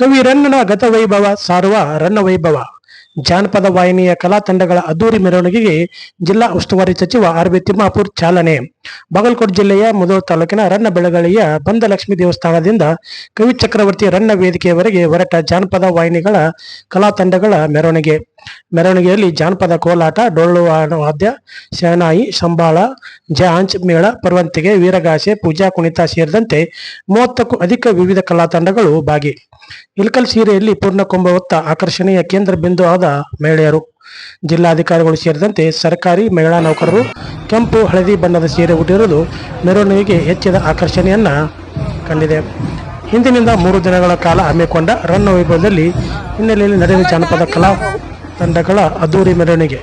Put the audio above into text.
ಕವಿ ರನ್ನನ ಗತವೈಭವ ಸಾರುವ ರನ್ನ ವೈಭವ ಜಾನಪದ ವಾಹಿನಿಯ ಕಲಾ ತಂಡಗಳ ಅದ್ದೂರಿ ಮೆರವಣಿಗೆಗೆ ಜಿಲ್ಲಾ ಉಸ್ತುವಾರಿ ಸಚಿವ ಆರ್.ಬಿ. ತಿಮ್ಮಾಪುರ್ ಚಾಲನೆ. ಬಾಗಲಕೋಟೆ ಜಿಲ್ಲೆಯ ಮುಧೋಳ ತಾಲೂಕಿನ ರನ್ನ ಬೆಳಗಲಿಯ ಬಂದಲಕ್ಷ್ಮಿ ದೇವಸ್ಥಾನದಿಂದ ಕವಿ ಚಕ್ರವರ್ತಿ ರನ್ನ ವೇದಿಕೆಯವರೆಗೆ ಹೊರಟ ಜಾನಪದ ವಾಹಿನಿಗಳ ಕಲಾ ತಂಡಗಳ ಮೆರವಣಿಗೆಯಲ್ಲಿ ಜಾನಪದ ಕೋಲಾಟ, ಡೊಳ್ಳು ವಾದ್ಯ, ಶಹನಾಯಿ, ಸಂಬಾಳ, ಜಾಂಚ್ ಮೇಳ, ಪರ್ವಂತಿಗೆ, ವೀರಗಾಸೆ, ಪೂಜಾ ಕುಣಿತ ಸೇರಿದಂತೆ 30ಕ್ಕೂ ಅಧಿಕ ವಿವಿಧ ಕಲಾ ತಂಡಗಳು ಭಾಗಿ. ಇಳಕಲ್ ಸೀರೆಯಲ್ಲಿ ಪೂರ್ಣಕುಂಭ ಹೊತ್ತ ಆಕರ್ಷಣೆಯ ಕೇಂದ್ರ ಬಿಂದು ಆದ ಮಹಿಳೆಯರು. ಜಿಲ್ಲಾಧಿಕಾರಿಗಳು ಸೇರಿದಂತೆ ಸರ್ಕಾರಿ ಮಹಿಳಾ ನೌಕರರು ಕೆಂಪು ಹಳದಿ ಬಣ್ಣದ ಸೀರೆ ಉಟ್ಟಿರುವುದು ಮೆರವಣಿಗೆಗೆ ಹೆಚ್ಚಿದ ಆಕರ್ಷಣೆಯನ್ನ ಕಂಡಿದೆ. ಹಿಂದಿನಿಂದ 3 ದಿನಗಳ ಕಾಲ ಹಮ್ಮಿಕೊಂಡ ರನ್ನ ವೈಭವದಲ್ಲಿ ಹಿನ್ನೆಲೆಯಲ್ಲಿ ನಡೆದ ಜಾನಪದ ಕಲಾ ತಂಡಗಳ ಅದ್ದೂರಿ ಮೆರವಣಿಗೆ.